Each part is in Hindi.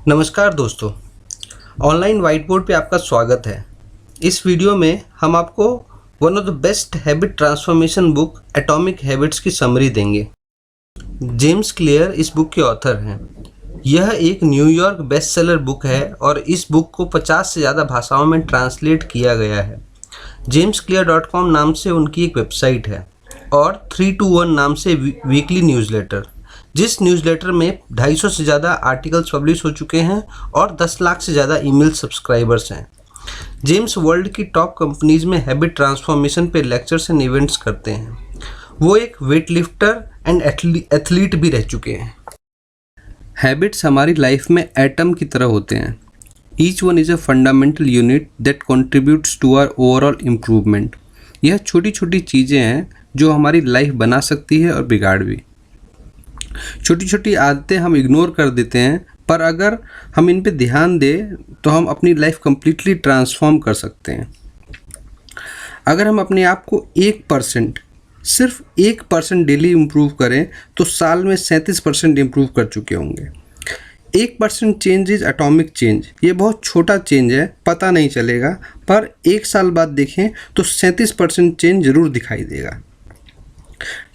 नमस्कार दोस्तों, ऑनलाइन वाइट बोर्ड पे आपका स्वागत है। इस वीडियो में हम आपको one of the best habit transformation book atomic habits की समरी देंगे। जेम्स क्लियर इस बुक के ऑथर हैं। यह एक न्यूयॉर्क बेस्ट सेलर बुक है और इस बुक को 50 से ज़्यादा भाषाओं में ट्रांसलेट किया गया है। jamesclear.com नाम से उनकी एक वेबसाइट है और 321 नाम से वीकली न्यूज़लेटर, जिस न्यूज़लेटर में 250 से ज़्यादा आर्टिकल्स पब्लिश हो चुके हैं और 10 लाख से ज़्यादा ईमेल सब्सक्राइबर्स हैं। जेम्स वर्ल्ड की टॉप कंपनीज़ में हैबिट ट्रांसफॉर्मेशन पे लेक्चर्स एंड इवेंट्स करते हैं। वो एक वेट लिफ्टर एंड एथलीट भी रह चुके हैं। हैबिट्स हमारी लाइफ में एटम की तरह होते हैं। Each one is a fundamental unit that contributes to our overall improvement. यह छोटी छोटी चीज़ें हैं जो हमारी लाइफ बना सकती है और बिगाड़ भी। छोटी छोटी आदतें हम इग्नोर कर देते हैं, पर अगर हम इन पे ध्यान दें तो हम अपनी लाइफ कम्प्लीटली ट्रांसफॉर्म कर सकते हैं। अगर हम अपने आप को 1%, सिर्फ 1% डेली इम्प्रूव करें तो साल में 37% इम्प्रूव कर चुके होंगे। 1% चेंज इज़ एटॉमिक चेंज। ये बहुत छोटा चेंज है, पता नहीं चलेगा, पर 1 साल बाद देखें तो 37% चेंज ज़रूर दिखाई देगा।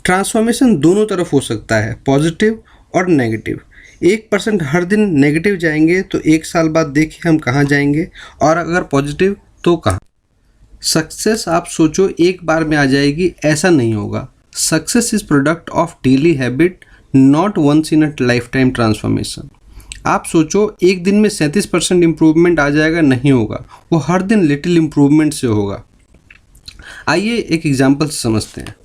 ट्रांसफॉर्मेशन दोनों तरफ हो सकता है, पॉजिटिव और नेगेटिव। 1% हर दिन नेगेटिव जाएंगे तो 1 साल बाद देखिए हम कहाँ जाएंगे, और अगर पॉजिटिव तो कहाँ। सक्सेस आप सोचो एक बार में आ जाएगी, ऐसा नहीं होगा। Success is product of daily habit, not once in a lifetime transformation. आप सोचो एक दिन में 37% इम्प्रूवमेंट आ जाएगा, नहीं होगा। वो हर दिन लिटिल इम्प्रूवमेंट से होगा। आइए एक एग्जाम्पल से समझते हैं।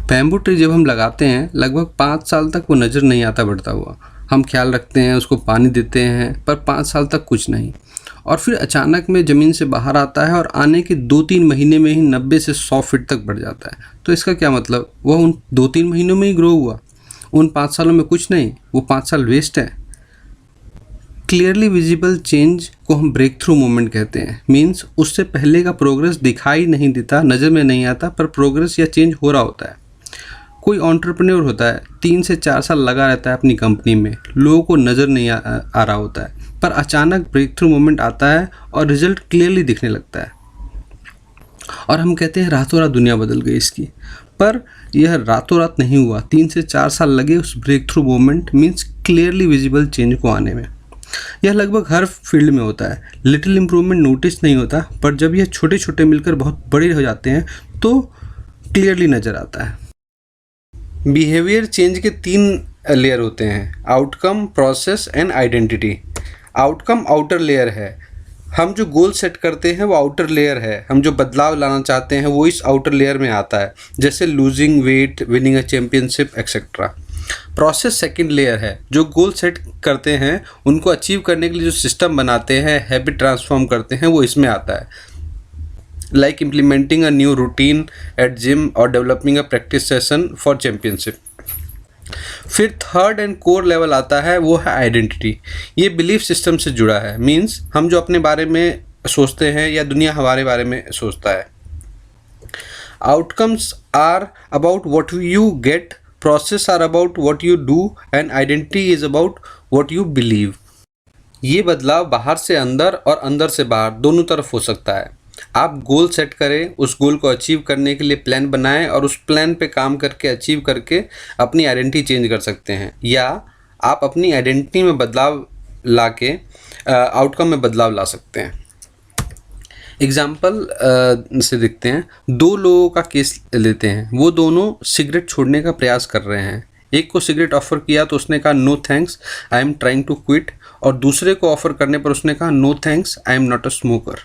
बैम्बू ट्री जब हम लगाते हैं लगभग 5 साल तक वो नज़र नहीं आता बढ़ता हुआ। हम ख्याल रखते हैं, उसको पानी देते हैं, पर 5 साल तक कुछ नहीं। और फिर अचानक में ज़मीन से बाहर आता है और आने के 2-3 महीने में ही 90 से 100 फीट तक बढ़ जाता है। तो इसका क्या मतलब, वह उन 2-3 महीनों में ही ग्रो हुआ, उन 5 सालों में कुछ नहीं, वो 5 साल वेस्ट है। क्लियरली विजिबल चेंज को हम ब्रेक थ्रू मोमेंट कहते हैं। मीन्स उससे पहले का प्रोग्रेस दिखाई नहीं देता, नज़र में नहीं आता, पर प्रोग्रेस या चेंज हो रहा होता है। कोई एंटरप्रेन्योर होता है, 3 से 4 साल लगा रहता है अपनी कंपनी में, लोगों को नज़र नहीं आ रहा होता है, पर अचानक ब्रेक थ्रू मोमेंट आता है और रिजल्ट क्लियरली दिखने लगता है। और हम कहते हैं रातों रात दुनिया बदल गई इसकी, पर यह रातों रात नहीं हुआ। 3 से 4 साल लगे उस breakthrough moment, means clearly visible change को आने में। यह लगभग हर फील्ड में होता है। लिटिल इम्प्रूवमेंट नोटिस नहीं होता, पर जब यह छोटे छोटे मिलकर बहुत बड़े हो जाते हैं तो क्लियरली नज़र आता है। बिहेवियर चेंज के 3 लेयर होते हैं, outcome, process and identity. Outcome outer layer है। हम जो गोल सेट करते हैं वो आउटर लेयर है। हम जो बदलाव लाना चाहते हैं वो इस आउटर लेयर में आता है, जैसे losing weight, winning a championship etcetera. Process second layer है। जो गोल सेट करते हैं उनको अचीव करने के लिए जो सिस्टम बनाते हैं, हैबिट ट्रांसफॉर्म करते हैं, वो इसमें आता है, like implementing a new routine at gym or developing a practice session for championship। फिर थर्ड एंड कोर लेवल आता है, वो है आइडेंटिटी। ये बिलीफ सिस्टम से जुड़ा है। मीन्स हम जो अपने बारे में सोचते हैं या दुनिया हमारे बारे में सोचता है। Outcomes are about what you get, process are about what you do and identity is about what you believe. ये बदलाव बाहर से अंदर और अंदर से बाहर दोनों तरफ हो सकता है। आप गोल सेट करें, उस गोल को अचीव करने के लिए प्लान बनाएं और उस प्लान पे काम करके अचीव करके अपनी आइडेंटिटी चेंज कर सकते हैं, या आप अपनी आइडेंटिटी में बदलाव ला के आउटकम में बदलाव ला सकते हैं। एग्जाम्पल से देखते हैं। 2 लोगों का केस लेते हैं। वो दोनों सिगरेट छोड़ने का प्रयास कर रहे हैं। एक को सिगरेट ऑफर किया तो उसने कहा no thanks, I am trying to quit, और दूसरे को ऑफर करने पर उसने कहा no thanks, I am not a smoker.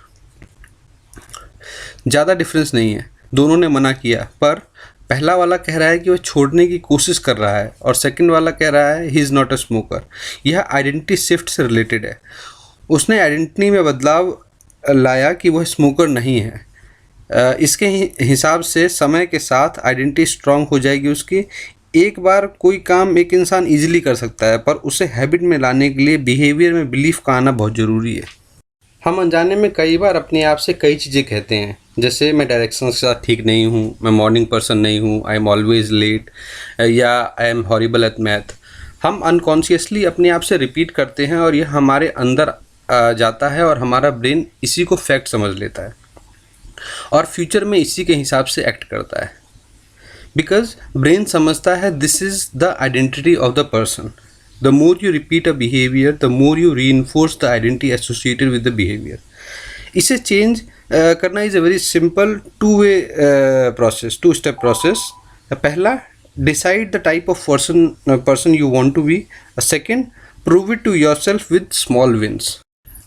ज़्यादा डिफरेंस नहीं है, दोनों ने मना किया, पर पहला वाला कह रहा है कि वह छोड़ने की कोशिश कर रहा है और सेकंड वाला कह रहा है he is not a smoker. यह आइडेंटिटी शिफ्ट से रिलेटेड है। उसने आइडेंटिटी में बदलाव लाया कि वह स्मोकर नहीं है। इसके हिसाब से समय के साथ आइडेंटिटी स्ट्रांग हो जाएगी उसकी। एक बार कोई काम एक इंसान ईजिली कर सकता है, पर उसे हैबिट में लाने के लिए बिहेवियर में बिलीफ का आना बहुत ज़रूरी है। हम अनजाने में कई बार अपने आप से कई चीज़ें कहते हैं, जैसे मैं डायरेक्शन के साथ ठीक नहीं हूँ, मैं मॉर्निंग पर्सन नहीं हूँ, आई एम ऑलवेज लेट, या I am horrible at math. हम अनकॉन्शियसली अपने आप से रिपीट करते हैं और यह हमारे अंदर जाता है और हमारा ब्रेन इसी को फैक्ट समझ लेता है और फ्यूचर में इसी के हिसाब से एक्ट करता है। बिकॉज ब्रेन समझता है this is the identity of the person. The more you repeat a behaviour the more you reinforce the identity associated with the behaviour. इसे चेंज करना is a very simple two way process, two step process. पहला, decide the type of person you want to be. Second, prove it to yourself with small wins.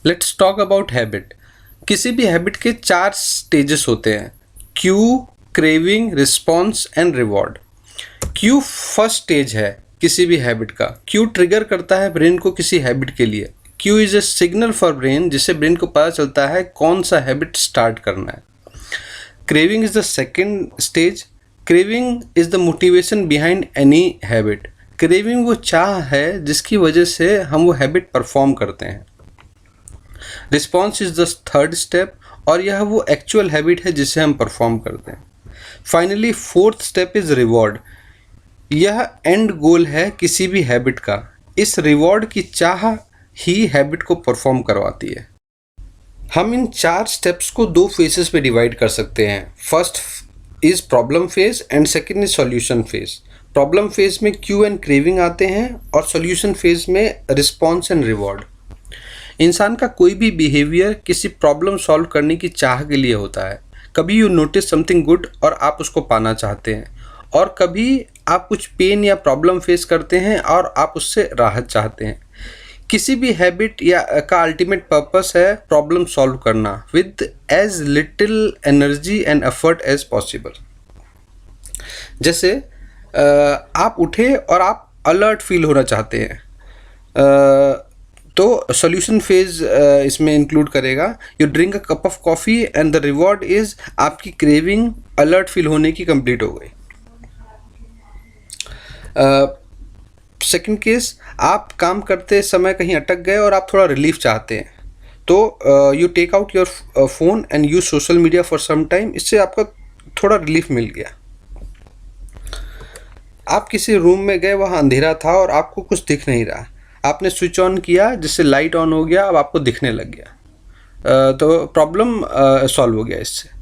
Let's talk about habit. किसी भी हैबिट के 4 स्टेजेस होते हैं: cue, craving, response and reward. Q first stage है किसी भी हैबिट का। क्यू ट्रिगर करता है ब्रेन को किसी हैबिट के लिए। Q is a signal for brain, जिससे ब्रेन को पता चलता है कौन सा हैबिट स्टार्ट करना है। Craving is the second stage. Craving is the motivation behind any habit. Craving वो चाह है जिसकी वजह से हम वो हैबिट परफॉर्म करते हैं। Response is the third step, और यह वो एक्चुअल हैबिट है जिसे हम परफॉर्म करते हैं। Finally fourth step is reward. यह एंड गोल है किसी भी हैबिट का। इस रिवॉर्ड की चाह ही हैबिट को परफॉर्म करवाती है। हम इन 4 स्टेप्स को 2 फेजेस पे डिवाइड कर सकते हैं। First is problem phase and second is solution phase. Problem phase में क्यू एंड क्रेविंग आते हैं और सॉल्यूशन फेज में रिस्पॉन्स एंड रिवॉर्ड। इंसान का कोई भी बिहेवियर किसी प्रॉब्लम सॉल्व करने की चाह के लिए होता है। कभी यू नोटिस समथिंग गुड और आप उसको पाना चाहते हैं, और कभी आप कुछ पेन या प्रॉब्लम फेस करते हैं और आप उससे राहत चाहते हैं। किसी भी हैबिट या का अल्टीमेट पर्पस है प्रॉब्लम सॉल्व करना with as little energy and effort as possible. जैसे आप उठे और आप अलर्ट फील होना चाहते हैं, तो सॉल्यूशन फेज इसमें इंक्लूड करेगा। You drink a cup of coffee and the reward is आपकी क्रेविंग अलर्ट फील होने की कंप्लीट हो गई। सेकंड केस, आप काम करते समय कहीं अटक गए और आप थोड़ा रिलीफ चाहते हैं, तो you take out your phone and use social media for some time. इससे आपका थोड़ा रिलीफ मिल गया। आप किसी रूम में गए, वहाँ अंधेरा था और आपको कुछ दिख नहीं रहा। आपने स्विच ऑन किया जिससे लाइट ऑन हो गया, अब आपको दिखने लग गया। तो प्रॉब्लम सॉल्व हो गया इससे।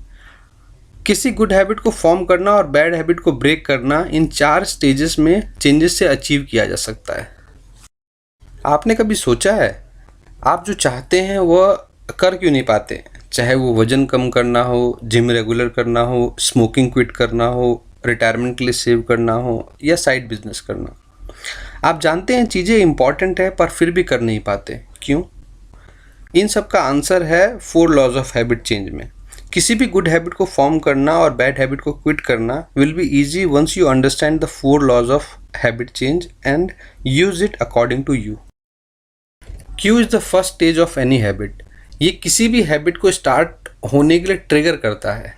किसी गुड हैबिट को फॉर्म करना और बैड हैबिट को ब्रेक करना इन 4 स्टेजेस में चेंजेस से अचीव किया जा सकता है। आपने कभी सोचा है आप जो चाहते हैं वह कर क्यों नहीं पाते? चाहे वो वज़न कम करना हो, जिम रेगुलर करना हो, स्मोकिंग क्विट करना हो, रिटायरमेंट के लिए सेव करना हो, या साइड बिजनेस करना। आप जानते हैं चीज़ें इंपॉर्टेंट है पर फिर भी कर नहीं पाते, क्यों? इन सब का आंसर है 4 लॉज ऑफ हैबिट चेंज में। किसी भी गुड हैबिट को फॉर्म करना और बैड हैबिट को क्विट करना will be easy once you understand the 4 laws of habit change and use it according to you. Cue is the first stage of any habit. ये किसी भी हैबिट को स्टार्ट होने के लिए ट्रिगर करता है।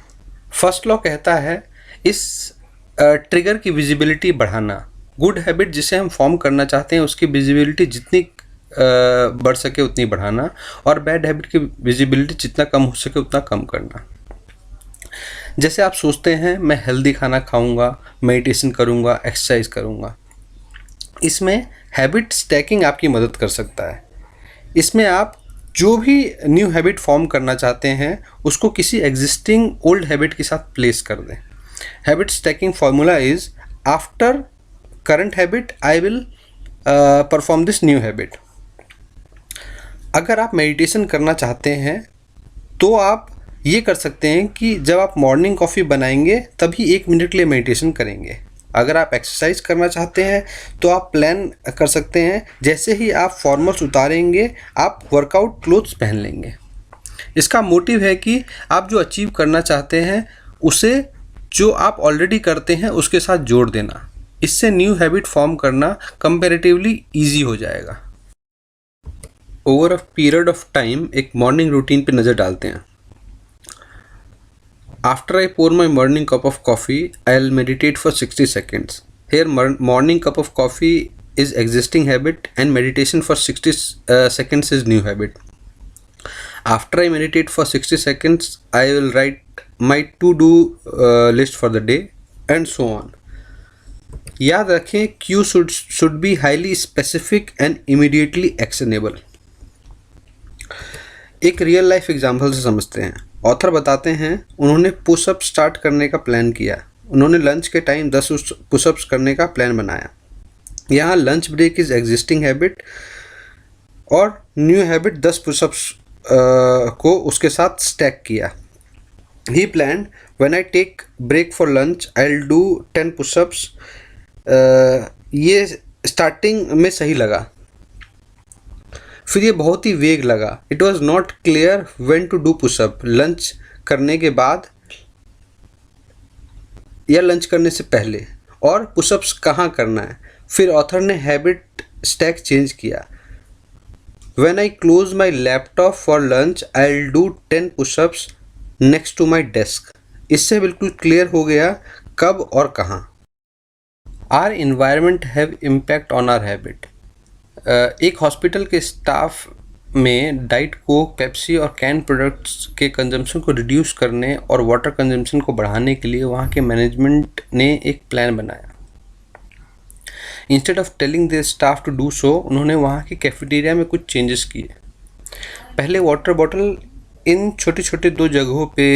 फर्स्ट लॉ कहता है इस ट्रिगर की विजिबिलिटी बढ़ाना। गुड हैबिट जिसे हम फॉर्म करना चाहते हैं उसकी विजिबिलिटी जितनी बढ़ सके उतनी बढ़ाना, और बैड हैबिट की विजिबिलिटी जितना कम हो सके उतना कम करना। जैसे आप सोचते हैं मैं हेल्दी खाना खाऊंगा, मेडिटेशन करूंगा, एक्सरसाइज करूंगा। इसमें हैबिट स्टैकिंग आपकी मदद कर सकता है। इसमें आप जो भी न्यू हैबिट फॉर्म करना चाहते हैं उसको किसी एग्जिस्टिंग ओल्ड हैबिट के साथ प्लेस कर दें। Habit stacking formula is after current habit I will perform this new habit. अगर आप मेडिटेशन करना चाहते हैं तो आप ये कर सकते हैं कि जब आप मॉर्निंग कॉफ़ी बनाएंगे तभी 1 मिनट के लिए मेडिटेशन करेंगे। अगर आप एक्सरसाइज करना चाहते हैं तो आप प्लान कर सकते हैं जैसे ही आप फॉर्मल्स उतारेंगे आप वर्कआउट क्लोथ्स पहन लेंगे। इसका मोटिव है कि आप जो अचीव करना चाहते हैं उसे जो आप ऑलरेडी करते हैं उसके साथ जोड़ देना। इससे न्यू हैबिट फॉर्म करना कंपैरेटिवली ईजी हो जाएगा। Over a period of time एक मॉर्निंग रूटीन पे नज़र डालते हैं। After I pour my morning cup of coffee, I'll meditate for 60 seconds. Here morning cup of coffee is existing habit and meditation for 60 seconds is new habit. After I meditate for 60 seconds, I will write my to-do list for the day and so on. याद रखें Q should be highly specific and immediately actionable. एक रियल लाइफ एग्जाम्पल से समझते हैं। ऑथर बताते हैं उन्होंने पुशअप स्टार्ट करने का प्लान किया। उन्होंने लंच के टाइम 10 पुशअप्स करने का प्लान बनाया। यहाँ lunch break is existing habit और न्यू हैबिट 10 पुशअप्स को उसके साथ स्टैक किया। He plan when I take break for lunch I will do 10 pushups. ये स्टार्टिंग में सही लगा, फिर ये बहुत ही वेग लगा। It was not clear when to do pushup. Lunch करने के बाद या लंच करने से पहले, और पुशअप्स कहाँ करना है। फिर ऑथर ने हैबिट स्टैक चेंज किया। When I close my laptop for lunch I will do 10 pushups next to my desk. इससे बिल्कुल क्लियर हो गया कब और कहाँ। Our environment have impact on our habit. एक हॉस्पिटल के स्टाफ में डाइट कोक, पेप्सी और कैन प्रोडक्ट्स के कंजम्पशन को रिड्यूस करने और वाटर कंजम्पशन को बढ़ाने के लिए वहाँ के मैनेजमेंट ने एक प्लान बनाया। Instead of telling their staff to do so, उन्होंने वहाँ के कैफेटेरिया में कुछ चेंजेस किए। पहले वाटर बॉटल इन छोटे छोटे 2 जगहों पे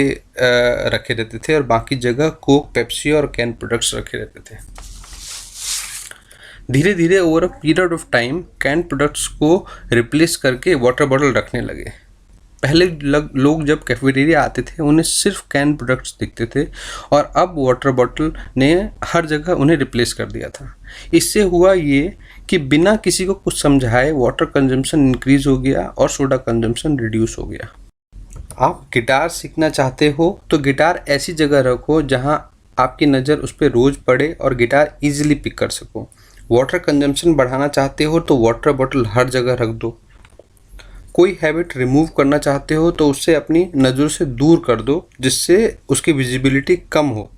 रखे रहते थे और बाकी जगह कोक, पेप्सी और कैन प्रोडक्ट्स रखे रहते थे। धीरे धीरे over a period of time can products को रिप्लेस करके वाटर बॉटल रखने लगे। पहले लोग जब कैफेटेरिया आते थे उन्हें सिर्फ कैन प्रोडक्ट्स दिखते थे और अब वाटर बॉटल ने हर जगह उन्हें रिप्लेस कर दिया था। इससे हुआ ये कि बिना किसी को कुछ समझाए वाटर कंजम्पशन इंक्रीज हो गया और सोडा कंजम्पशन रिड्यूस हो गया। आप गिटार सीखना चाहते हो तो गिटार ऐसी जगह रखो जहाँ आपकी नज़र उस पर रोज़ पड़े और गिटार ईजिली पिक कर सको। वाटर कंजम्पशन बढ़ाना चाहते हो तो वाटर बॉटल हर जगह रख दो। कोई हैबिट रिमूव करना चाहते हो तो उससे अपनी नज़रों से दूर कर दो जिससे उसकी विजिबिलिटी कम हो।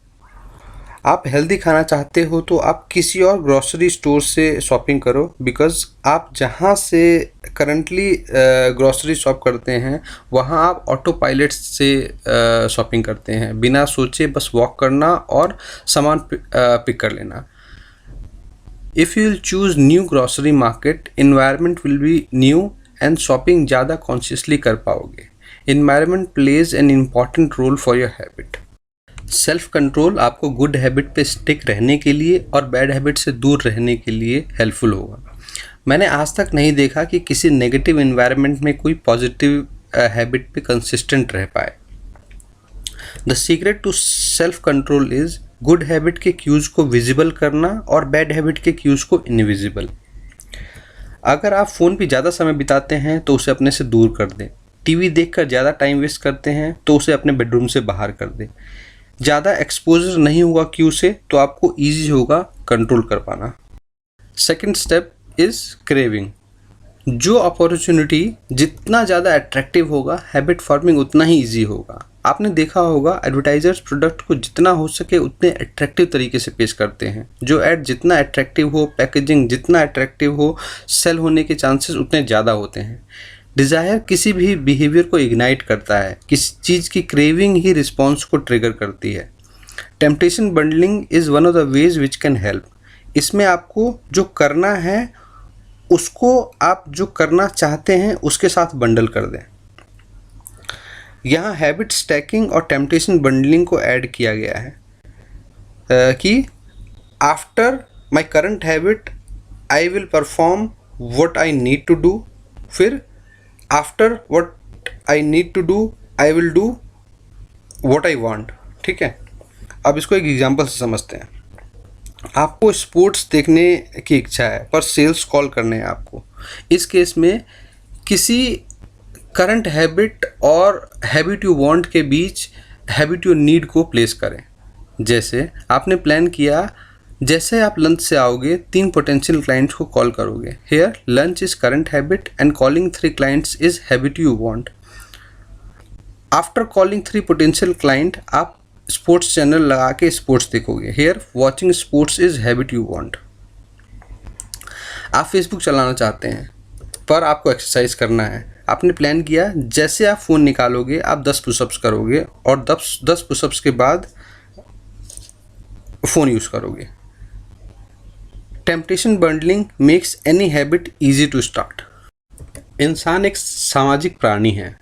आप हेल्दी खाना चाहते हो तो आप किसी और ग्रॉसरी स्टोर से शॉपिंग करो, बिकॉज आप जहाँ से करंटली ग्रॉसरी शॉप करते हैं वहाँ आप ऑटो पायलट से शॉपिंग करते हैं। बिना सोचे बस वॉक करना और सामान पिक कर लेना। If you will choose new grocery market, environment will be new and shopping ज़्यादा consciously कर पाओगे। Environment plays an important role for your habit. Self control आपको गुड हैबिट पे स्टिक रहने के लिए और बैड हैबिट से दूर रहने के लिए हेल्पफुल होगा। मैंने आज तक नहीं देखा कि किसी नेगेटिव एनवायरनमेंट में कोई पॉजिटिव हैबिट पे कंसिस्टेंट रह पाए। The secret to self control is good habit के क्यूज को विजिबल करना और बैड हैबिट के क्यूज को इनविजिबल। अगर आप फ़ोन पे ज़्यादा समय बिताते हैं तो उसे अपने से दूर कर दें। टीवी देखकर ज़्यादा टाइम वेस्ट करते हैं तो उसे अपने बेडरूम से बाहर कर दें। ज़्यादा एक्सपोजर नहीं हुआ क्यू से तो आपको ईजी होगा कंट्रोल कर पाना। Second step is craving. जो अपॉर्चुनिटी जितना ज़्यादा अट्रैक्टिव होगा हैबिट फॉर्मिंग उतना ही ईजी होगा। आपने देखा होगा एडवर्टाइजर्स प्रोडक्ट को जितना हो सके उतने अट्रैक्टिव तरीके से पेश करते हैं। जो ऐड जितना अट्रैक्टिव हो, पैकेजिंग जितना अट्रैक्टिव हो, सेल होने के चांसेस उतने ज़्यादा होते हैं। डिज़ायर किसी भी बिहेवियर को इग्नाइट करता है। किसी चीज़ की क्रेविंग ही रिस्पॉन्स को ट्रिगर करती है। Temptation bundling is one of the ways which can help. इसमें आपको जो करना है उसको आप जो करना चाहते हैं उसके साथ बंडल कर दें। यहाँ हैबिट स्टैकिंग और टेम्पटेशन बंडलिंग को ऐड किया गया है कि after my current habit I will perform what I need to do. फिर after what I need to do I will do what I want. ठीक है, अब इसको एक एग्जांपल से समझते हैं। आपको स्पोर्ट्स देखने की इच्छा है पर सेल्स कॉल करने हैं आपको। इस केस में किसी करंट हैबिट और हैबिट यू वांट के बीच हैबिट यू नीड को प्लेस करें। जैसे आपने प्लान किया, जैसे आप लंच से आओगे 3 पोटेंशियल क्लाइंट्स को कॉल करोगे। Here lunch is current habit and calling 3 clients is habit you want. After calling 3 potential client आप स्पोर्ट्स चैनल लगा के स्पोर्ट्स देखोगे। Here watching sports is habit you want. आप फेसबुक चलाना चाहते हैं पर आपको एक्सरसाइज करना है। आपने प्लान किया, जैसे आप फ़ोन निकालोगे आप 10 पुशअप्स करोगे और 10 पुशअप्स के बाद फ़ोन यूज़ करोगे। Temptation bundling makes any habit easy to start. इंसान एक सामाजिक प्राणी है।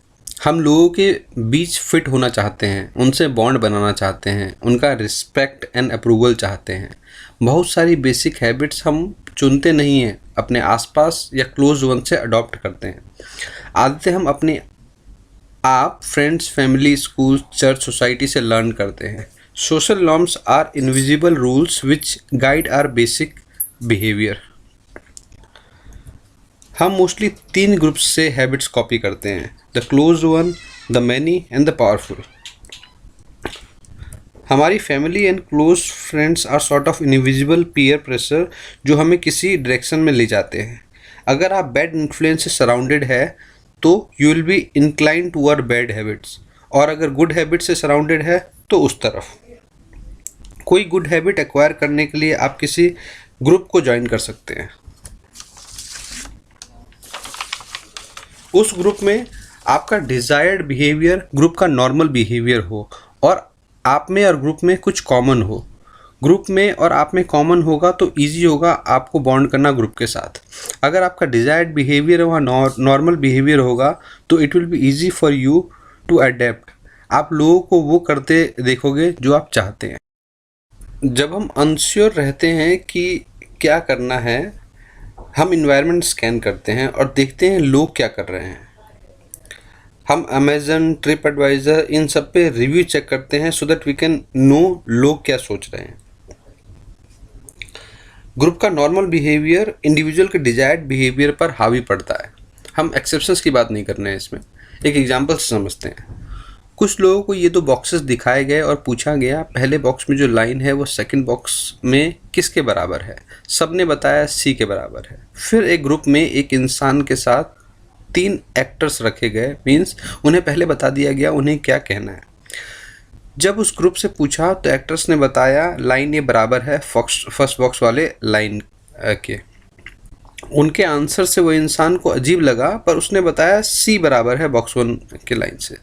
हम लोगों के बीच फिट होना चाहते हैं, उनसे बॉन्ड बनाना चाहते हैं, उनका रिस्पेक्ट एंड अप्रूवल चाहते हैं। बहुत सारी बेसिक हैबिट्स हम चुनते नहीं हैं, अपने आसपास या क्लोज वन से अडॉप्ट करते हैं। आदतें हम अपने आप friends, family, school, church, society से लर्न करते हैं। Social norms are invisible rules which guide our basic behaviour. हम मोस्टली 3 ग्रुप्स से हैबिट्स कॉपी करते हैं, the close one, the many and the powerful. हमारी family and close friends are sort of invisible peer pressure जो हमें किसी डायरेक्शन में ले जाते हैं। अगर आप बैड इन्फ्लुएंस से सराउंडेड है तो you will be incline toward bad habits, और अगर गुड हैबिट से सराउंडेड है तो उस तरफ। कोई गुड हैबिट एक्वायर करने के लिए आप किसी ग्रुप को ज्वाइन कर सकते हैं। उस ग्रुप में आपका डिज़ायर्ड बिहेवियर ग्रुप का नॉर्मल बिहेवियर हो और आप में और ग्रुप में कुछ कॉमन हो। ग्रुप में और आप में कॉमन होगा तो इजी होगा आपको बॉन्ड करना ग्रुप के साथ। अगर आपका डिज़ायर्ड बिहेवियर वहाँ नॉर्मल बिहेवियर होगा तो it will be easy for you to adapt. आप लोगों को वो करते देखोगे जो आप चाहते हैं। जब हम अनश्योर रहते हैं कि क्या करना है, हम इन्वायरमेंट स्कैन करते हैं और देखते हैं लोग क्या कर रहे हैं। हम अमेज़न, ट्रिप एडवाइज़र, इन सब पे रिव्यू चेक करते हैं so that we can know लोग क्या सोच रहे हैं। ग्रुप का नॉर्मल बिहेवियर इंडिविजुअल के डिजायर्ड बिहेवियर पर हावी पड़ता है। हम एक्सेप्शंस की बात नहीं कर रहे हैं इसमें, एक एग्जांपल से समझते हैं। कुछ लोगों को ये 2 बॉक्सेस दिखाए गए और पूछा गया पहले बॉक्स में जो लाइन है वो सेकंड बॉक्स में किसके बराबर है। सबने बताया सी के बराबर है। फिर एक ग्रुप में एक इंसान के साथ 3 एक्टर्स रखे गए, मीन्स उन्हें पहले बता दिया गया उन्हें क्या कहना है। जब उस ग्रुप से पूछा तो एक्टर्स ने बताया लाइन ये बराबर है फर्स्ट बॉक्स वाले लाइन के। उनके आंसर से वो इंसान को अजीब लगा पर उसने बताया सी बराबर है बॉक्स 1 के लाइन से।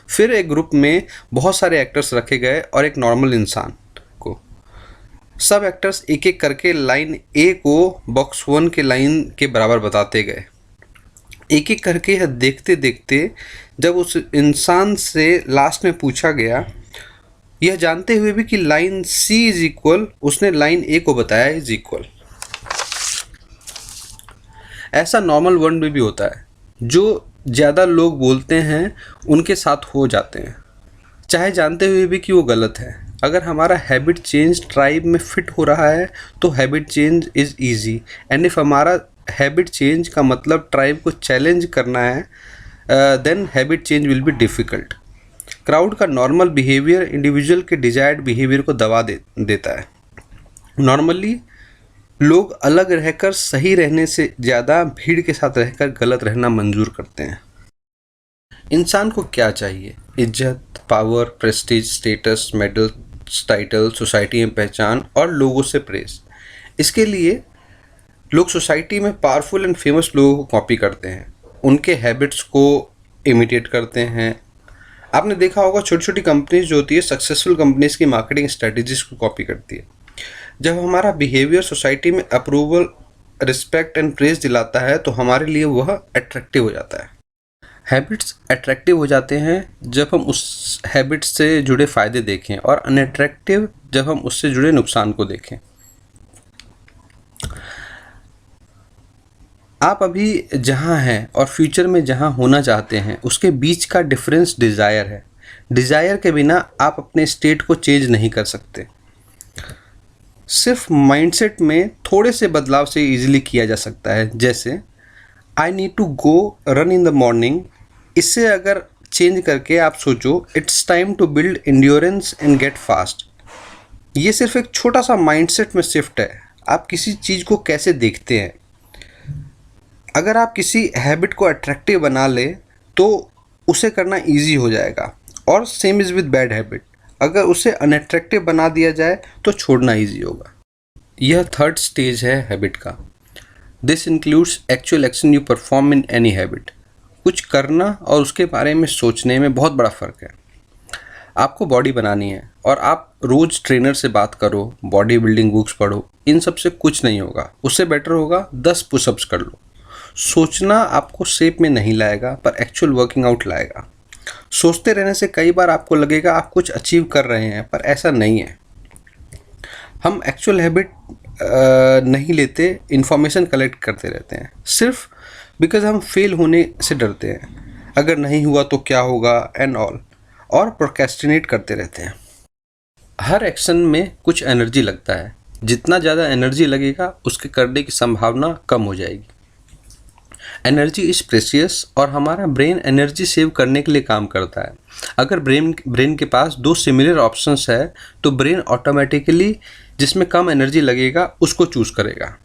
फिर एक ग्रुप में बहुत सारे एक्टर्स रखे गए और एक नॉर्मल इंसान को। सब एक्टर्स एक एक करके लाइन ए को बॉक्स 1 के लाइन के बराबर बताते गए। एक एक करके यह देखते देखते जब उस इंसान से लास्ट में पूछा गया, यह जानते हुए भी कि लाइन सी इज इक्वल, उसने लाइन ए को बताया इज इक्वल। ऐसा नॉर्मल वर्ल्ड में भी होता है। जो ज़्यादा लोग बोलते हैं उनके साथ हो जाते हैं, चाहे जानते हुए भी कि वो गलत है। अगर हमारा हैबिट चेंज ट्राइब में फिट हो रहा है तो habit change is easy, and if हमारा हैबिट चेंज का मतलब ट्राइब को चैलेंज करना है, then habit change will be difficult. Crowd का नॉर्मल बिहेवियर इंडिविजुअल के डिजायर्ड बिहेवियर को दबा देता है। नॉर्मली लोग अलग रहकर सही रहने से ज़्यादा भीड़ के साथ रहकर गलत रहना मंजूर करते हैं। इंसान को क्या चाहिए? इज्जत, power, Prestige, status, medal, title, society में पहचान और लोगों से प्रेस। इसके लिए लोग सोसाइटी में पावरफुल एंड फेमस लोगों को कॉपी करते हैं, उनके हैबिट्स को इमिटेट करते हैं। आपने देखा होगा छोटी छोटी कंपनीज जो होती है, सक्सेसफुल कंपनीज की मार्केटिंग स्ट्रेटजीज को कॉपी करती है। जब हमारा बिहेवियर सोसाइटी में अप्रूवल, रिस्पेक्ट एंड प्रेज दिलाता है तो हमारे लिए वह अट्रैक्टिव हो जाता है। हैबिट्स अट्रैक्टिव हो जाते हैं जब हम उस हैबिट से जुड़े फ़ायदे देखें और अनअट्रैक्टिव जब हम उससे जुड़े नुकसान को देखें। आप अभी जहाँ हैं और फ्यूचर में जहाँ होना चाहते हैं उसके बीच का डिफरेंस डिज़ायर है। डिज़ायर के बिना आप अपने स्टेट को चेंज नहीं कर सकते। सिर्फ माइंडसेट में थोड़े से बदलाव से इजीली किया जा सकता है, जैसे I need to go run in the morning. इससे अगर चेंज करके आप सोचो it's time to build endurance and get fast. ये सिर्फ एक छोटा सा माइंडसेट में शिफ्ट है, आप किसी चीज़ को कैसे देखते हैं। अगर आप किसी हैबिट को अट्रैक्टिव बना ले तो उसे करना इजी हो जाएगा, और same is with bad habit. अगर उसे अनअट्रैक्टिव बना दिया जाए तो छोड़ना इजी होगा। यह 3rd स्टेज है हैबिट का। This includes actual action you perform in any habit. कुछ करना और उसके बारे में सोचने में बहुत बड़ा फ़र्क है। आपको बॉडी बनानी है और आप रोज़ ट्रेनर से बात करो, बॉडी बिल्डिंग बुक्स पढ़ो, इन सब से कुछ नहीं होगा। उससे बेटर होगा 10 पुशअप्स कर लो। सोचना आपको शेप में नहीं लाएगा, पर एक्चुअल वर्किंग आउट लाएगा। सोचते रहने से कई बार आपको लगेगा आप कुछ अचीव कर रहे हैं, पर ऐसा नहीं है। हम एक्चुअल हैबिट नहीं लेते, इन्फॉर्मेशन कलेक्ट करते रहते हैं, सिर्फ बिकॉज हम फेल होने से डरते हैं। अगर नहीं हुआ तो क्या होगा एंड ऑल, और प्रोक्रेस्टिनेट करते रहते हैं। हर एक्शन में कुछ एनर्जी लगता है, जितना ज़्यादा एनर्जी लगेगा उसके करने की संभावना कम हो जाएगी। एनर्जी इज़ प्रेशियस, और हमारा ब्रेन एनर्जी सेव करने के लिए काम करता है। अगर ब्रेन के पास 2 सिमिलर ऑप्शंस है तो ब्रेन ऑटोमेटिकली जिसमें कम एनर्जी लगेगा उसको चूज़ करेगा।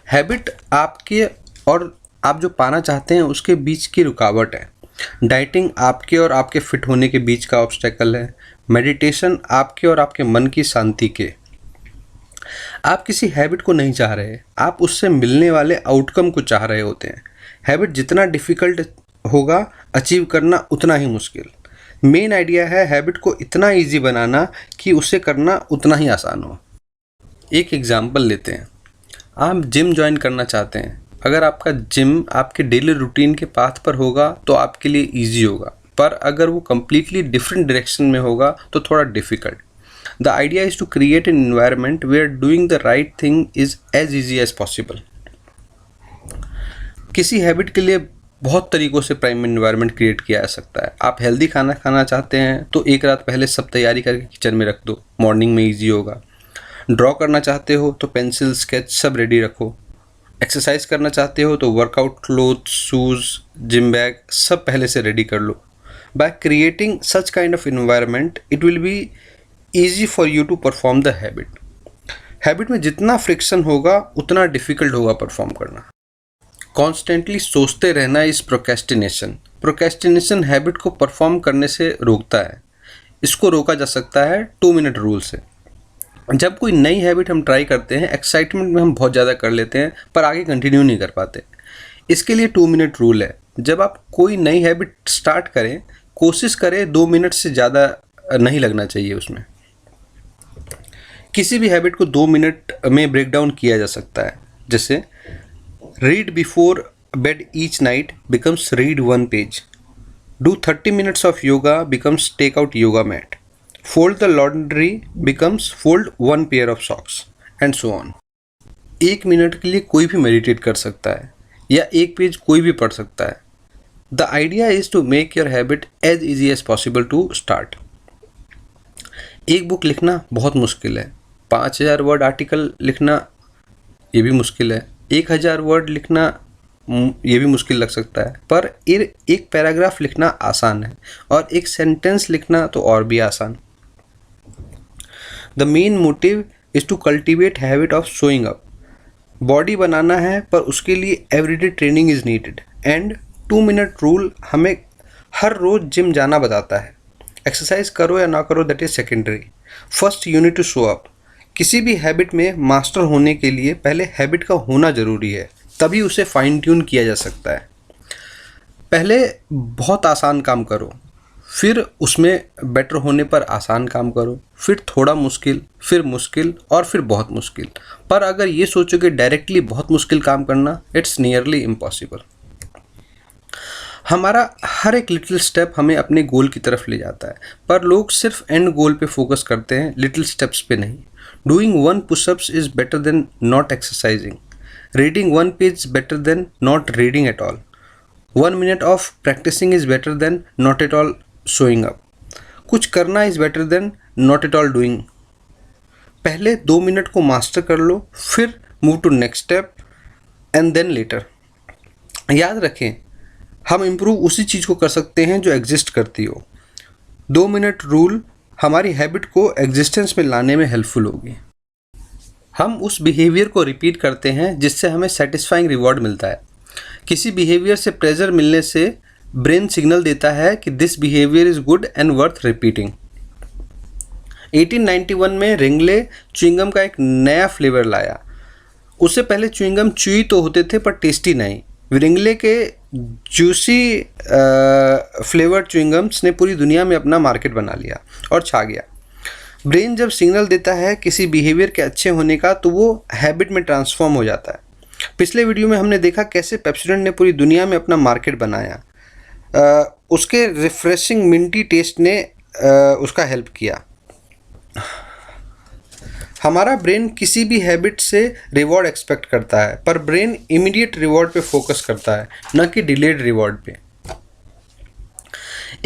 हैबिट आपके और आप जो पाना चाहते हैं उसके बीच की रुकावट है। डाइटिंग आपके और आपके फिट होने के बीच का ऑब्स्टेकल है। मेडिटेशन आपके और आपके मन की शांति के। आप किसी हैबिट को नहीं चाह रहे, आप उससे मिलने वाले आउटकम को चाह रहे होते हैं। हैबिट जितना डिफ़िकल्ट होगा अचीव करना उतना ही मुश्किल। मेन आइडिया है हैबिट को इतना इजी बनाना कि उसे करना उतना ही आसान हो। एक एग्जांपल लेते हैं। आप जिम ज्वाइन करना चाहते हैं। अगर आपका जिम आपके डेली रूटीन के पाथ पर होगा तो आपके लिए इजी होगा, पर अगर वो कम्प्लीटली डिफरेंट डायरेक्शन में होगा तो थोड़ा difficult. The idea is to create an environment where doing the right thing is as easy as possible. किसी हैबिट के लिए बहुत तरीक़ों से प्राइम एनवायरनमेंट क्रिएट किया जा सकता है। आप हेल्दी खाना खाना चाहते हैं तो एक रात पहले सब तैयारी करके किचन में रख दो, मॉर्निंग में इजी होगा। ड्रॉ करना चाहते हो तो पेंसिल, स्केच सब रेडी रखो। एक्सरसाइज करना चाहते हो तो workout cloth, shoes, gym bag सब पहले से रेडी कर लो। By creating such kind of environment, it will be easy for you to perform the habit. Habit में जितना फ्रिक्शन होगा उतना डिफ़िकल्ट होगा परफॉर्म करना। कॉन्स्टेंटली सोचते रहना इस प्रोक्रेस्टिनेशन। प्रोक्रेस्टिनेशन हैबिट को परफॉर्म करने से रोकता है। इसको रोका जा सकता है 2 मिनट रूल से। जब कोई नई हैबिट हम ट्राई करते हैं, एक्साइटमेंट में हम बहुत ज़्यादा कर लेते हैं पर आगे कंटिन्यू नहीं कर पाते। इसके लिए 2 मिनट रूल है। जब आप कोई नई हैबिट स्टार्ट करें, कोशिश करें 2 मिनट से ज़्यादा नहीं लगना चाहिए उसमें। किसी भी हैबिट को 2 मिनट में ब्रेक डाउन किया जा सकता है। जैसे read before bed each night becomes read 1 page. Do 30 minutes of yoga becomes take out yoga mat. Fold the laundry becomes fold 1 pair of socks and so on. 1 minute के लिए कोई भी मेडिटेट कर सकता है या 1 पेज कोई भी पढ़ सकता है। The idea is to make your habit as easy as possible to start. एक बुक लिखना बहुत मुश्किल है। 5000 वर्ड आर्टिकल लिखना ये भी मुश्किल है। 1000 वर्ड लिखना ये भी मुश्किल लग सकता है, पर एक पैराग्राफ लिखना आसान है और एक सेंटेंस लिखना तो और भी आसान। The main motive is to cultivate habit of showing up. Body बनाना है पर उसके लिए everyday training is needed. And 2 minute rule हमें हर रोज़ जिम जाना बताता है। एक्सरसाइज करो या ना करो that is secondary. First you need to show up. किसी भी हैबिट में मास्टर होने के लिए पहले हैबिट का होना ज़रूरी है, तभी उसे फाइन ट्यून किया जा सकता है। पहले बहुत आसान काम करो, फिर उसमें बेटर होने पर आसान काम करो, फिर थोड़ा मुश्किल, फिर मुश्किल और फिर बहुत मुश्किल। पर अगर ये सोचो कि डायरेक्टली बहुत मुश्किल काम करना, इट्स नियरली इम्पॉसिबल। हमारा हर एक लिटिल स्टेप हमें अपने गोल की तरफ ले जाता है, पर लोग सिर्फ एंड गोल पे फोकस करते हैं, लिटिल स्टेप्स पे नहीं। Doing 1 pushups is better than not exercising. Reading 1 page better than not reading at all. 1 minute of practicing is better than not at all showing up. कुछ करना is better than not at all doing. पहले 2 मिनट को मास्टर कर लो, फिर move to next step and then later. याद रखें, हम इम्प्रूव उसी चीज़ को कर सकते हैं जो एग्जिस्ट करती हो। 2 मिनट रूल हमारी हैबिट को एग्जिस्टेंस में लाने में हेल्पफुल होगी। हम उस बिहेवियर को रिपीट करते हैं जिससे हमें सेटिस्फाइंग रिवॉर्ड मिलता है। किसी बिहेवियर से प्लेजर मिलने से ब्रेन सिग्नल देता है कि this behaviour is good and worth repeating. 1891 में रिंगले च्युइंगम का एक नया फ्लेवर लाया। उससे पहले च्युइंगम च्युई तो होते थे पर टेस्टी नहीं। विरिंगले के जूसी फ्लेवर्ड च्युइंगम्स ने पूरी दुनिया में अपना मार्केट बना लिया और छा गया। ब्रेन जब सिग्नल देता है किसी बिहेवियर के अच्छे होने का तो वो हैबिट में ट्रांसफॉर्म हो जाता है। पिछले वीडियो में हमने देखा कैसे पेप्सोडेंट ने पूरी दुनिया में अपना मार्केट बनाया। उसके रिफ्रेशिंग मिंटी टेस्ट ने उसका हेल्प किया। हमारा ब्रेन किसी भी हैबिट से रिवॉर्ड एक्सपेक्ट करता है, पर ब्रेन इमीडिएट रिवॉर्ड पे फोकस करता है, न कि डिलेड रिवॉर्ड पे।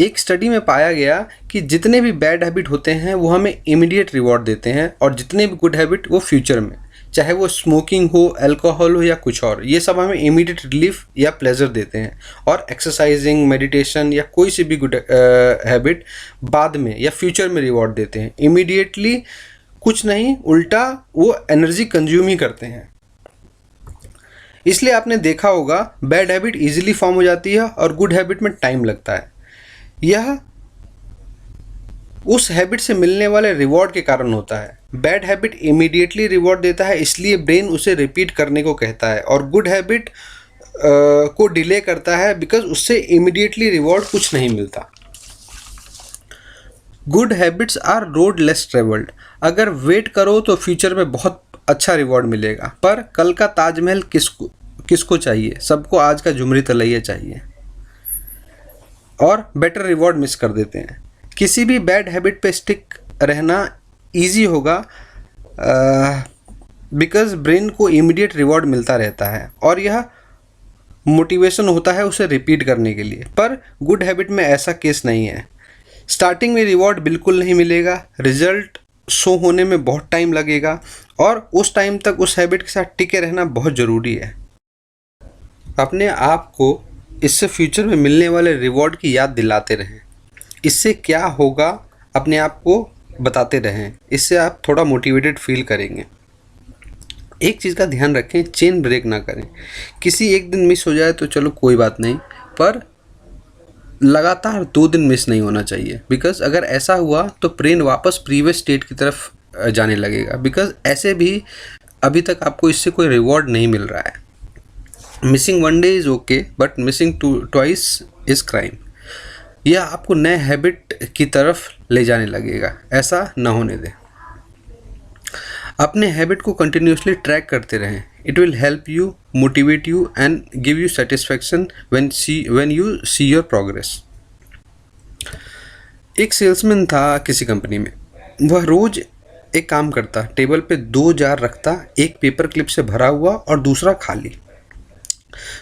एक स्टडी में पाया गया कि जितने भी बैड हैबिट होते हैं वो हमें इमीडिएट रिवॉर्ड देते हैं, और जितने भी गुड हैबिट वो फ्यूचर में, चाहे वो स्मोकिंग हो, अल्कोहल हो या कुछ और, ये सब हमें इमीडिएट रिलीफ या प्लेजर देते हैं। और एक्सरसाइजिंग, मेडिटेशन या कोई सी भी गुड हैबिट बाद में या फ्यूचर में रिवॉर्ड देते हैं। इमीडिएटली कुछ नहीं, उल्टा वो एनर्जी कंज्यूम ही करते हैं। इसलिए आपने देखा होगा बैड हैबिट इजीली फॉर्म हो जाती है और गुड हैबिट में टाइम लगता है। यह उस हैबिट से मिलने वाले रिवॉर्ड के कारण होता है। बैड हैबिट इमीडिएटली रिवॉर्ड देता है, इसलिए ब्रेन उसे रिपीट करने को कहता है, और गुड हैबिट को डिले करता है बिकॉज उससे इमीडिएटली रिवॉर्ड कुछ नहीं मिलता। Good habits are road less travelled. अगर वेट करो तो फ्यूचर में बहुत अच्छा रिवॉर्ड मिलेगा, पर कल का ताजमहल किसको चाहिए? सबको आज का झुमरी तलैया चाहिए, और बेटर रिवॉर्ड मिस कर देते हैं। किसी भी बैड हैबिट पे स्टिक रहना इजी होगा बिकॉज ब्रेन को इमीडिएट रिवॉर्ड मिलता रहता है और यह मोटिवेशन होता है उसे रिपीट करने के लिए। पर गुड हैबिट में ऐसा केस नहीं है। स्टार्टिंग में रिवॉर्ड बिल्कुल नहीं मिलेगा, रिजल्ट शो होने में बहुत टाइम लगेगा, और उस टाइम तक उस हैबिट के साथ टिके रहना बहुत ज़रूरी है। अपने आप को इससे फ्यूचर में मिलने वाले रिवॉर्ड की याद दिलाते रहें। इससे क्या होगा अपने आप को बताते रहें, इससे आप थोड़ा मोटिवेटेड फील करेंगे। एक चीज़ का ध्यान रखें, चेन ब्रेक ना करें। किसी एक दिन मिस हो जाए तो चलो कोई बात नहीं, पर लगातार 2 दिन मिस नहीं होना चाहिए, बिकॉज अगर ऐसा हुआ तो ब्रेन वापस प्रीवियस स्टेट की तरफ जाने लगेगा। बिकॉज ऐसे भी अभी तक आपको इससे कोई रिवॉर्ड नहीं मिल रहा है। Missing 1 day is okay, but missing twice is crime. यह आपको नए हैबिट की तरफ ले जाने लगेगा, ऐसा ना होने दें। अपने हैबिट को कंटिन्यूसली ट्रैक करते रहें। It will help you, motivate you and give you satisfaction when you see your progress. एक सेल्समैन था किसी कंपनी में। वह रोज एक काम करता, टेबल पे 2 जार रखता, एक पेपर क्लिप से भरा हुआ और दूसरा खाली।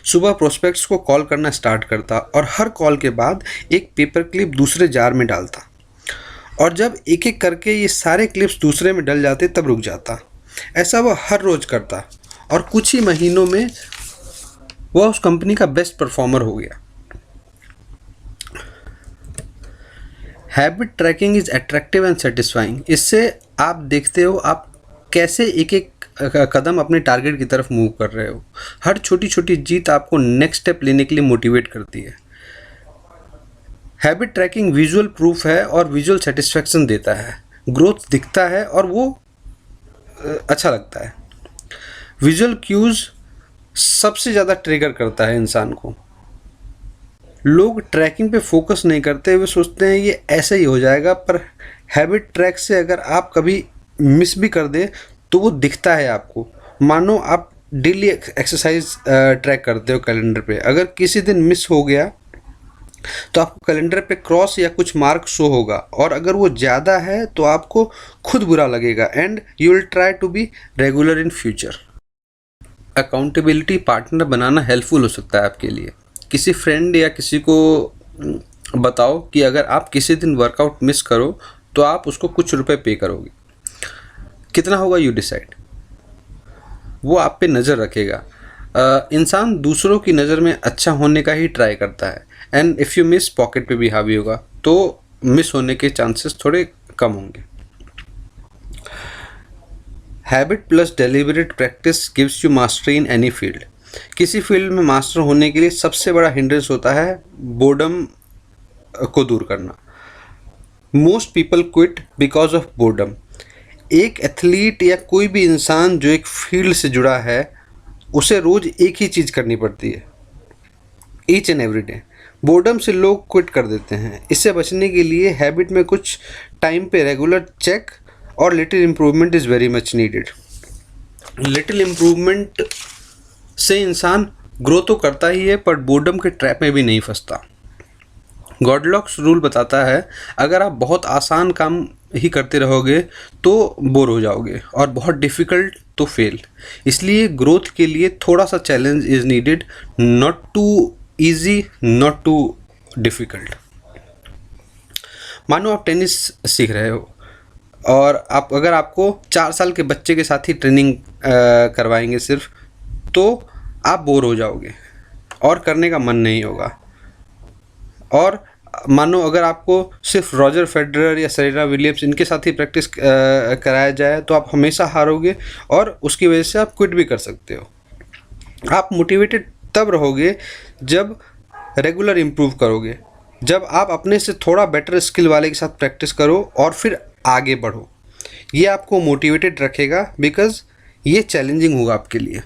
सुबह प्रोस्पेक्ट्स को कॉल करना स्टार्ट करता और हर कॉल के बाद एक पेपर क्लिप दूसरे जार में डालता, और जब एक एक करके ये सारे क्लिप्स दूसरे में डल जाते तब रुक जाता। ऐसा वह हर रोज करता और कुछ ही महीनों में वह उस कंपनी का बेस्ट परफॉर्मर हो गया। Habit tracking is attractive and satisfying. इससे आप देखते हो आप कैसे एक एक कदम अपने टारगेट की तरफ मूव कर रहे हो। हर छोटी छोटी जीत आपको नेक्स्ट स्टेप लेने के लिए मोटिवेट करती है। हैबिट ट्रैकिंग विजुअल प्रूफ है और विजुअल सेटिस्फैक्शन देता है। ग्रोथ दिखता है और वो अच्छा लगता है। विजुअल क्यूज सबसे ज़्यादा ट्रिगर करता है इंसान को। लोग ट्रैकिंग पे फोकस नहीं करते, वे सोचते हैं ये ऐसे ही हो जाएगा, पर हैबिट ट्रैक से अगर आप कभी मिस भी कर दें तो वो दिखता है आपको। मानो आप डेली एक्सरसाइज ट्रैक करते हो कैलेंडर पे, अगर किसी दिन मिस हो गया तो आपको कैलेंडर पे क्रॉस या कुछ मार्क शो होगा, और अगर वो ज़्यादा है तो आपको खुद बुरा लगेगा and you will try to be regular in future. Accountability partner बनाना हेल्पफुल हो सकता है आपके लिए। किसी फ्रेंड या किसी को बताओ कि अगर आप किसी दिन वर्कआउट मिस करो तो आप उसको कुछ रुपए पे करोगे। कितना होगा यू डिसाइड। वो आप पे नज़र रखेगा। इंसान दूसरों की नज़र में अच्छा होने का ही ट्राई करता है, and if you miss pocket पे भी हावी होगा तो मिस होने के चांसेस थोड़े कम होंगे। Habit plus deliberate practice gives you mastery in any field. किसी फील्ड में मास्टर होने के लिए सबसे बड़ा हिंड्रेंस होता है बोर्डम को दूर करना। Most people quit because of boredom. एक एथलीट या कोई भी इंसान जो एक फील्ड से जुड़ा है उसे रोज़ एक ही चीज़ करनी पड़ती है, each and every day. Boredom से लोग क्विट कर देते हैं। इससे बचने के लिए हैबिट में कुछ टाइम पे रेगुलर चेक और little improvement is very much needed. Little improvement से इंसान ग्रो तो करता ही है, पर बोर्डम के ट्रैप में भी नहीं फंसता। गॉडलॉक्स रूल बताता है अगर आप बहुत आसान काम ही करते रहोगे तो बोर हो जाओगे, और बहुत डिफ़िकल्ट तो फेल। इसलिए ग्रोथ के लिए थोड़ा सा challenge is needed, not too easy, not too difficult. मानो आप टेनिस सीख रहे हो और अगर आपको 4 साल के बच्चे के साथ ही ट्रेनिंग करवाएंगे सिर्फ, तो आप बोर हो जाओगे और करने का मन नहीं होगा। और मानो अगर आपको सिर्फ रॉजर फेडरर या सेरेना विलियम्स इनके साथ ही प्रैक्टिस कराया जाए तो आप हमेशा हारोगे, और उसकी वजह से आप क्विट भी कर सकते हो। आप मोटिवेटेड तब रहोगे जब रेगुलर इम्प्रूव करोगे, जब आप अपने से थोड़ा बेटर स्किल वाले के साथ प्रैक्टिस करो और फिर आगे बढ़ो। ये आपको मोटिवेटेड रखेगा, बिकॉज ये चैलेंजिंग होगा आपके लिए।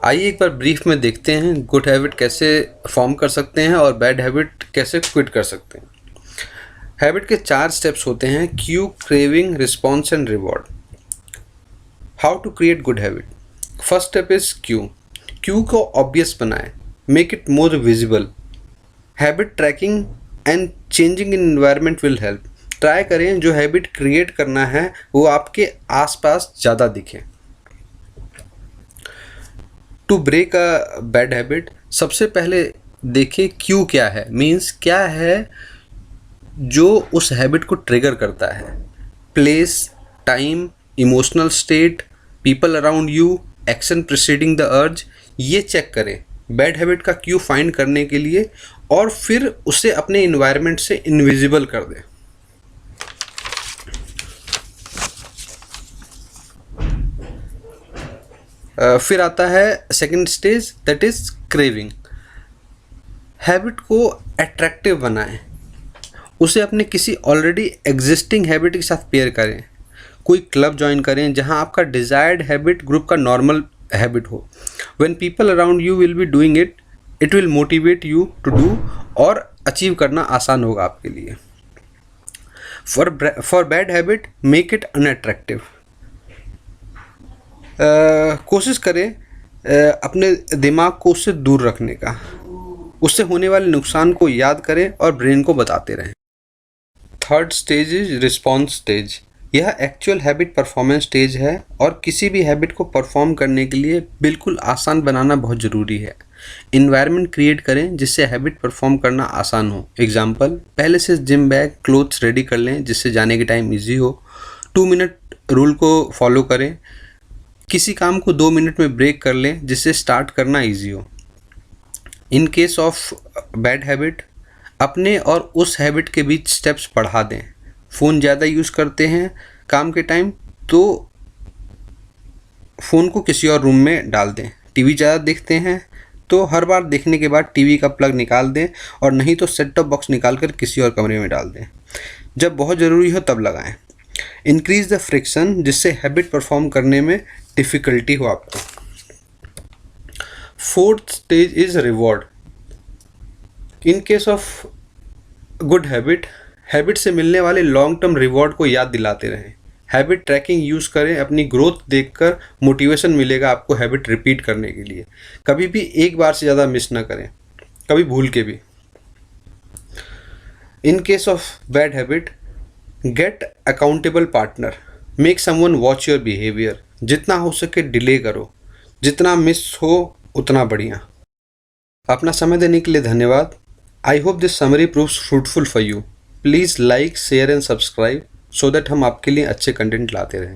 आइए एक बार ब्रीफ में देखते हैं गुड हैबिट कैसे फॉर्म कर सकते हैं और बैड हैबिट कैसे क्विट कर सकते हैं। हैबिट के 4 स्टेप्स होते हैं: cue, craving, response and reward. How to create good habit. First step is cue. Cue को ऑब्वियस बनाएं, make it more visible. Habit tracking and changing in environment will help. Try करें जो हैबिट क्रिएट करना है वो आपके आसपास ज़्यादा दिखे। To break a bad habit, सबसे पहले देखें क्यू क्या है, मीन्स क्या है जो उस हैबिट को ट्रिगर करता है। Place, time, emotional state, people around you, action preceding the urge, ये चेक करें बैड हैबिट का क्यू फाइंड करने के लिए, और फिर उसे अपने इन्वायरमेंट से इनविजिबल कर दें। फिर आता है second stage, that is craving. Habit को अट्रैक्टिव बनाएं, उसे अपने किसी ऑलरेडी एग्जिस्टिंग हैबिट के साथ पेयर करें। कोई क्लब ज्वाइन करें जहां आपका डिजायर्ड हैबिट ग्रुप का नॉर्मल हैबिट हो। When people around you will be doing it, it will motivate you to do, और अचीव करना आसान होगा आपके लिए। For bad habit, make it unattractive. कोशिश करें अपने दिमाग को उससे दूर रखने का, उससे होने वाले नुकसान को याद करें और ब्रेन को बताते रहें। Third stage is response stage. यह एक्चुअल हैबिट परफॉर्मेंस स्टेज है, और किसी भी हैबिट को परफॉर्म करने के लिए बिल्कुल आसान बनाना बहुत ज़रूरी है। इन्वायरमेंट क्रिएट करें जिससे हैबिट परफॉर्म करना आसान हो। एग्जाम्पल, पहले से जिम बैग, क्लोथ्स रेडी कर लें जिससे जाने की टाइम ईजी हो। 2 मिनट रूल को फॉलो करें। किसी काम को 2 मिनट में ब्रेक कर लें जिससे स्टार्ट करना इजी हो। इन केस ऑफ बैड हैबिट, अपने और उस हैबिट के बीच स्टेप्स बढ़ा दें। फ़ोन ज़्यादा यूज़ करते हैं काम के टाइम, तो फ़ोन को किसी और रूम में डाल दें। टीवी ज़्यादा देखते हैं तो हर बार देखने के बाद टीवी का प्लग निकाल दें, और नहीं तो सेट टॉप बॉक्स निकाल कर किसी और कमरे में डाल दें। जब बहुत ज़रूरी हो तब लगाएं। इंक्रीज द फ्रिक्शन, जिससे हैबिट परफॉर्म करने में डिफ़िकल्टी हो आपको। Fourth stage is reward. In case of good habit, habit से मिलने वाले लॉन्ग टर्म रिवॉर्ड को याद दिलाते रहें। हैबिट ट्रैकिंग यूज़ करें, अपनी ग्रोथ देखकर मोटिवेशन मिलेगा आपको हैबिट रिपीट करने के लिए। कभी भी एक बार से ज़्यादा मिस ना करें, कभी भूल के भी। In case of bad habit, get accountable partner, make someone watch your behaviour. जितना हो सके डिले करो, जितना मिस हो उतना बढ़िया। अपना समय देने के लिए धन्यवाद। I hope this summary proves fruitful for you. Please like, share and subscribe so that हम आपके लिए अच्छे कंटेंट लाते रहें।